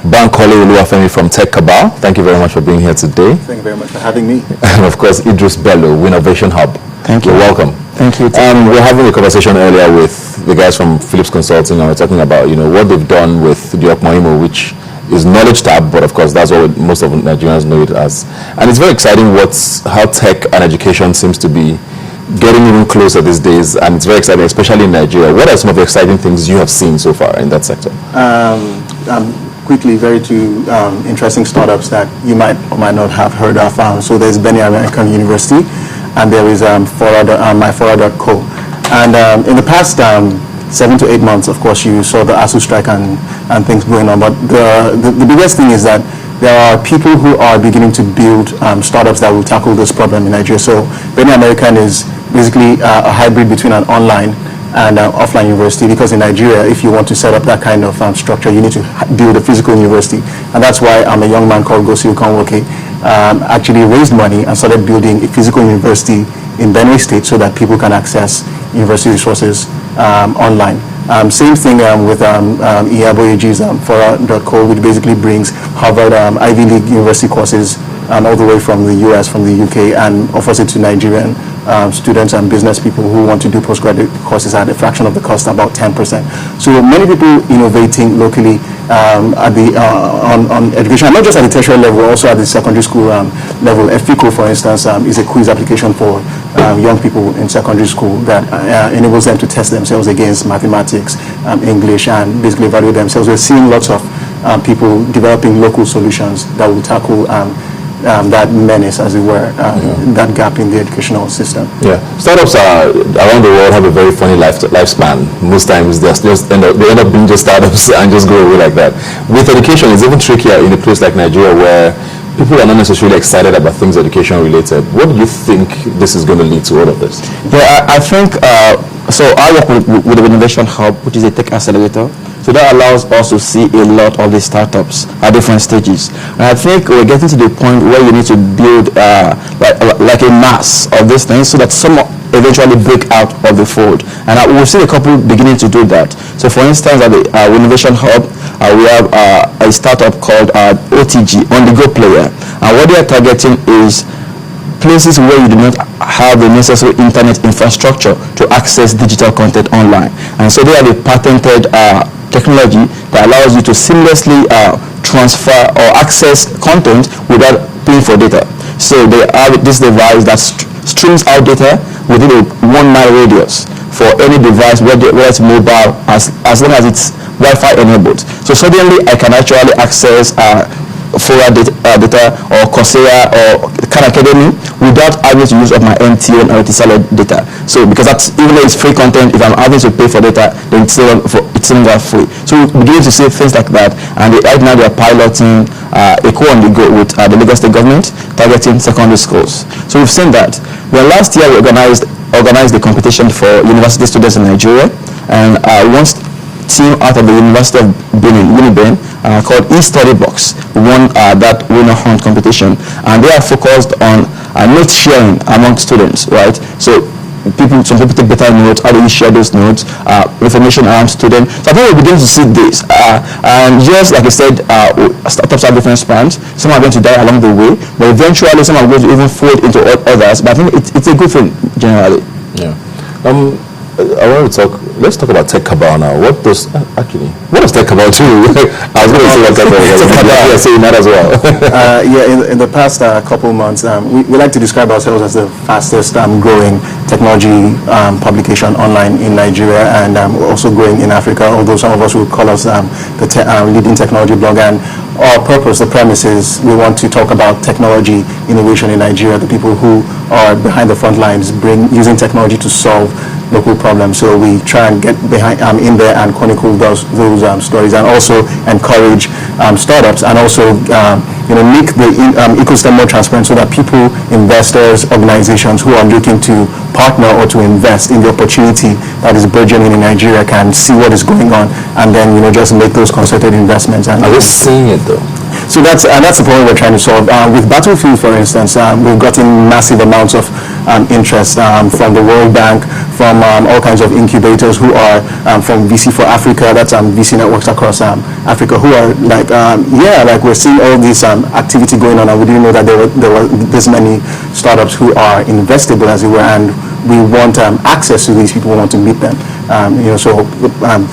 Bankole Oluwafemi from Tech Cabal. Thank you very much for being here today. Thank you very much for having me. And of course, Idris Bello, Innovation Hub. Thank you. You're welcome. Thank you. We're having a conversation earlier with the guys from Philips Consulting, and we're talking about what they've done with the Okmoimo, which is Knowledge Tab, but of course that's what most of Nigerians know it as. And it's very exciting how tech and education seems to be getting even closer these days, and it's very exciting, especially in Nigeria. What are some of the exciting things you have seen so far in that sector? Quickly, very two interesting startups that you might or might not have heard of. So there's Benny American University, and there is myfora.co. And in the past 7 to 8 months, of course, you saw the ASU strike and things going on. But the biggest thing is that there are people who are beginning to build startups that will tackle this problem in Nigeria. So Benny American is basically a hybrid between an online and offline university, because in Nigeria, if you want to set up that kind of structure, you need to build a physical university. And that's why a young man called Gosi Okonwoke actually raised money and started building a physical university in Benue State so that people can access university resources online. Same thing with Iyaboyeji's Fora.co, which basically brings Harvard Ivy League university courses all the way from the US, from the UK, and offers it to Nigerian students and business people who want to do postgraduate courses at a fraction of the cost, about 10%. So many people innovating locally on education, not just at the tertiary level, also at the secondary school level. EFICO, for instance, is a quiz application for young people in secondary school that enables them to test themselves against mathematics, English, and basically evaluate themselves. We're seeing lots of people developing local solutions that will tackle that menace, as it were, that gap in the educational system. Yeah, startups around the world have a very funny lifespan. Most times they end up being just startups and just go away like that. With education, it's even trickier in a place like Nigeria, where people are not necessarily excited about things education related. What do you think this is going to lead to, all of this? Yeah, I think so. I work with the Innovation Hub, which is a tech accelerator. So that allows us to see a lot of the startups at different stages. And I think we're getting to the point where you need to build like a mass of these things so that some eventually break out of the fold. And we'll see a couple beginning to do that. So for instance, at the Innovation Hub, we have a startup called OTG, On The Go Player. And what they are targeting is places where you do not have the necessary internet infrastructure to access digital content online. And so they have a patented technology that allows you to seamlessly transfer or access content without paying for data. So they have this device that streams out data within a 1 mile radius for any device, whether it's mobile, as long as it's Wi-Fi enabled. So suddenly I can actually access Fora data or Coursera or Khan Academy without having to use up my MTN or Etisalat data. So because that's, even though it's free content, if I'm having to pay for data, then it's still not free. So we're beginning to see things like that, and right now they're piloting a On The Go with the Lagos State government targeting secondary schools. So we've seen that. Well, last year we organized the competition for university students in Nigeria, and one team out of the University of Benin, Uniben, called eStudy Box, won that winner hunt competition, and they are focused on note sharing among students, right? So some people take better notes. How do we share those notes? Information around students. So I think we're beginning to see this, and just like I said, startups have different spans. Some are going to die along the way, but eventually some are going to even fold into others. But I think it's a good thing generally. Yeah. I want to let's talk about Tech Cabal now. What does Tech Cabal do? I was going to say what Tech Cabal. Yeah, say that as well. In the past couple months, we like to describe ourselves as the fastest growing technology publication online in Nigeria, and we're also growing in Africa, although some of us would call us the leading technology blog. And our purpose, the premise is we want to talk about technology innovation in Nigeria, the people who are behind the front lines, using technology to solve local problems. So we try and get behind in there and chronicle those stories, and also encourage startups, and also make the ecosystem more transparent, so that people, investors, organizations who are looking to partner or to invest in the opportunity that is burgeoning in Nigeria can see what is going on, and then just make those concerted investments. And are we seeing it though? So that's the problem we're trying to solve. With Battlefield, for instance, we've gotten massive amounts of interest from the World Bank, from all kinds of incubators who are from VC for Africa, that's VC networks across Africa, who are like, we're seeing all this activity going on, and we didn't know that there were this many startups who are investable, as it were, and we want access to these people, we want to meet them, so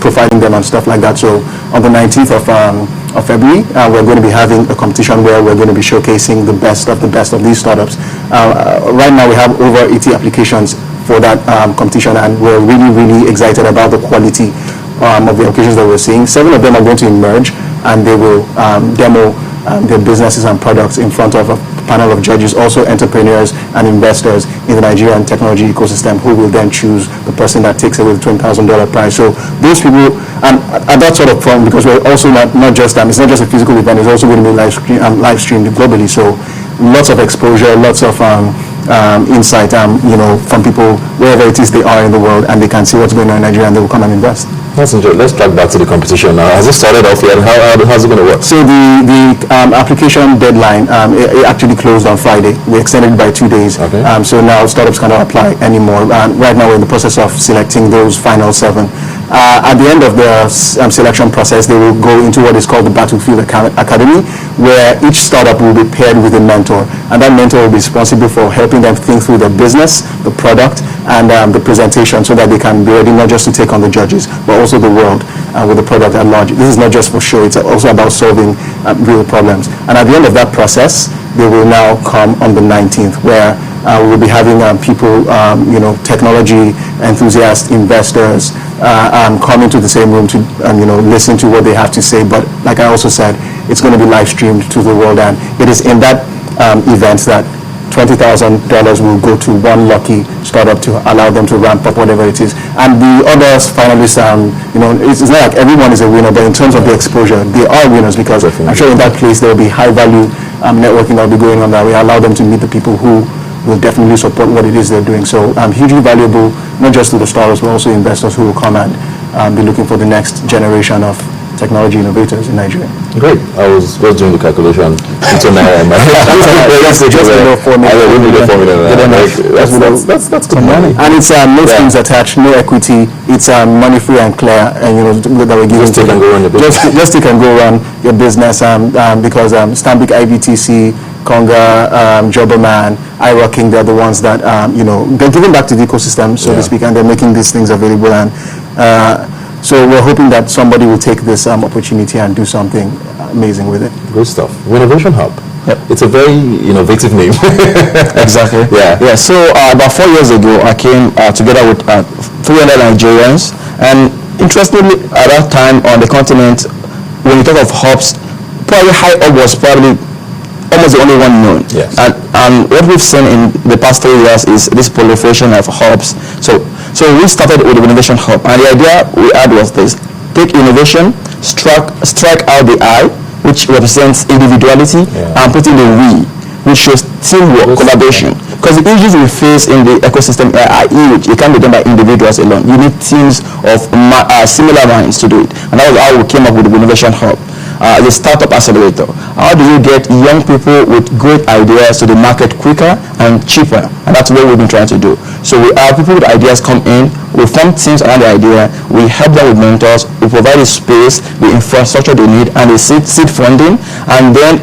providing them and stuff like that. So on the 19th of February, we're going to be having a competition where we're going to be showcasing the best of these startups. Right now we have over 80 applications for that competition, and we're really, really excited about the quality of the applications that we're seeing. 7 of them are going to emerge, and they will demo their businesses and products in front of a panel of judges, also entrepreneurs and investors in the Nigerian technology ecosystem, who will then choose the person that takes away the $20,000 prize. So those people, at that sort of point, because we're also not just, it's not just a physical event, it's also going to be live streamed globally. So lots of exposure, lots of insight, from people wherever it is they are in the world, and they can see what's going on in Nigeria, and they will come and invest. That's interesting. Let's track back to the competition now. Has it started off yet? How's it going to work? So the application deadline, it actually closed on Friday. We extended it by 2 days. Okay. So now startups cannot apply anymore. Right now we're in the process of selecting those final 7. At the end of the selection process, they will go into what is called the Battlefield Academy, where each startup will be paired with a mentor, and that mentor will be responsible for helping them think through the business, the product, and the presentation, so that they can be ready not just to take on the judges, but also the world with the product at large. This is not just for show, it's also about solving real problems. And at the end of that process, they will now come on the 19th, where we will be having people, technology enthusiasts, investors, come into the same room to, listen to what they have to say. But like I also said, it's going to be live streamed to the world, and it is in that event that $20,000 will go to one lucky startup to allow them to ramp up whatever it is. And the others finalists, it's not like everyone is a winner, but in terms of the exposure, they are winners, because I'm sure in that place there will be high value networking that will be going on, that we allow them to meet the people who will definitely support what it is they're doing. So hugely valuable, not just to the startups, but also investors who will come and be looking for the next generation of technology innovators in Nigeria. Great. I was doing the calculation. It's on my Just below 4 million. That's good money. And it's no strings attached, no equity. It's money free and clear, and that we're giving Just take and go run your business. Just take and go run your business, because Stanbic IBTC, Conga, Jobberman, iRocking, they're the ones that they're giving back to the ecosystem, so to speak, and they're making these things available. And so we're hoping that somebody will take this opportunity and do something amazing with it. Good stuff. Innovation Hub. Yep. It's a very innovative name. Exactly. Yeah. So about 4 years ago, I came together with 300 Nigerians, and interestingly, at that time on the continent, when you talk of hubs, probably High Hub was probably almost the only one known. Yes. And what we've seen in the past 3 years is this proliferation of hubs. So we started with the Innovation Hub, and the idea we had was this: take innovation, strike out the I, which represents individuality, and put in the we, which shows teamwork, collaboration. Because the issues we face in the ecosystem are huge. It can't be done by individuals alone. You need teams of similar minds to do it. And that was how we came up with the Innovation Hub. The startup accelerator. How do you get young people with great ideas to the market quicker and cheaper? And that's what we've been trying to do. So we have people with ideas come in, we form teams around the idea, we help them with mentors, we provide the space, the infrastructure they need, and the seed funding, and then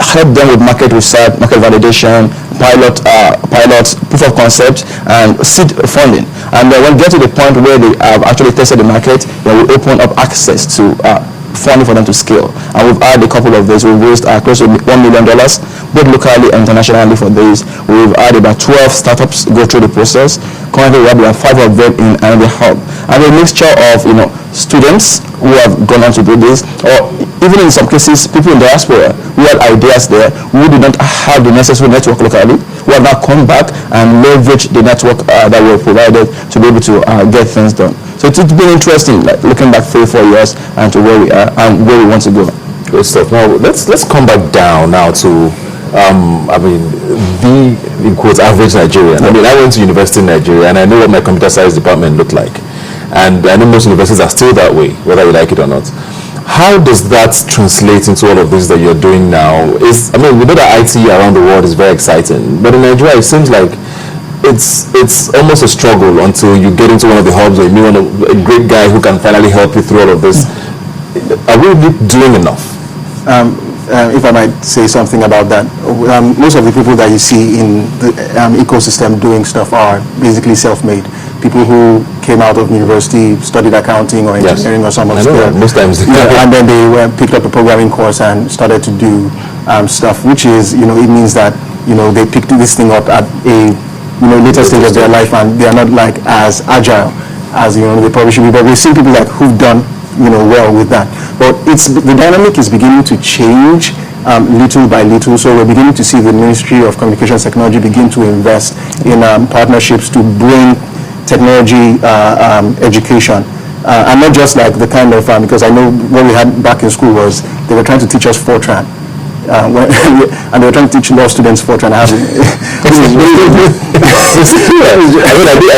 help them with market research, market validation, pilots, proof of concept, and seed funding. And then when we get to the point where they have actually tested the market, then we open up access to funding for them to scale. And we've had a couple of these. We've raised close to $1 million, both locally and internationally for these. We've had about 12 startups go through the process. Currently, we have about 5 of them in the hub. And a mixture of students who have gone on to do this, or even in some cases, people in diaspora who had ideas there who did not have the necessary network locally, who have now come back and leveraged the network that we provided to be able to get things done. So it's been interesting, like looking back 3-4 years and to where we are and where we want to go. Good stuff. Now let's come back down now to the in quotes average Nigerian. I went to university in Nigeria, and I know what my computer science department looked like, and I know most universities are still that way, whether you like it or not. How does that translate into all of this that you're doing now? We know that IT around the world is very exciting, but in Nigeria it seems like it's almost a struggle until you get into one of the hubs or you meet a great guy who can finally help you through all of this. Are we really doing enough? If I might say something about that, most of the people that you see in the ecosystem doing stuff are basically self-made. People who came out of university, studied accounting or engineering or some other most times. And then they picked up a programming course and started to do stuff, which is, it means that, they picked this thing up at a, later stage of their life, and they are not like as agile as, they probably should be. But we've seen people like who've done well with that. But the dynamic is beginning to change little by little. So we're beginning to see the Ministry of Communications Technology begin to invest in partnerships to bring technology education. And not just like the kind of, because I know what we had back in school was they were trying to teach us Fortran. And they were trying to teach law students Fortran. I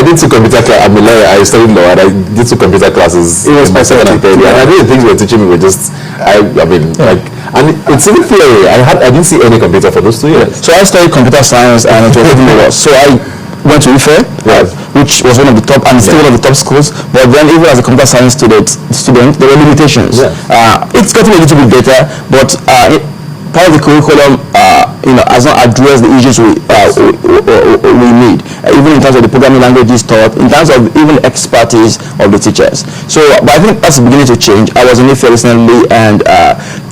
did two computer classes. I'm a lawyer. I studied law and I did two computer classes. It was my second and third year. And I think the things they were teaching me were just, and it's even theory. I didn't see any computer for those 2 years. So I studied computer science and it was even worse. So I went to IFE, which was one of the top and still one of the top schools. But then even as a computer science student, there were limitations. It's gotten a little bit better, but part of the curriculum, has not addressed the issues we need, even in terms of the programming languages taught, in terms of even expertise of the teachers. So, but I think that's beginning to change. I was in IFE recently, and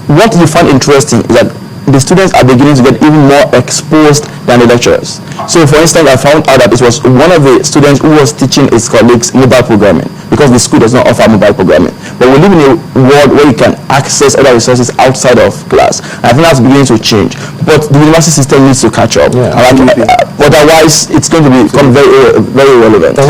what you find interesting is that the students are beginning to get even more exposed than the lecturers. So, for instance, I found out that it was one of the students who was teaching his colleagues mobile programming, because the school does not offer mobile programming. But we live in a world where you can access other resources outside of class. And I think that's beginning to change. But the university system needs to catch up. Otherwise, it's going to become very, very relevant.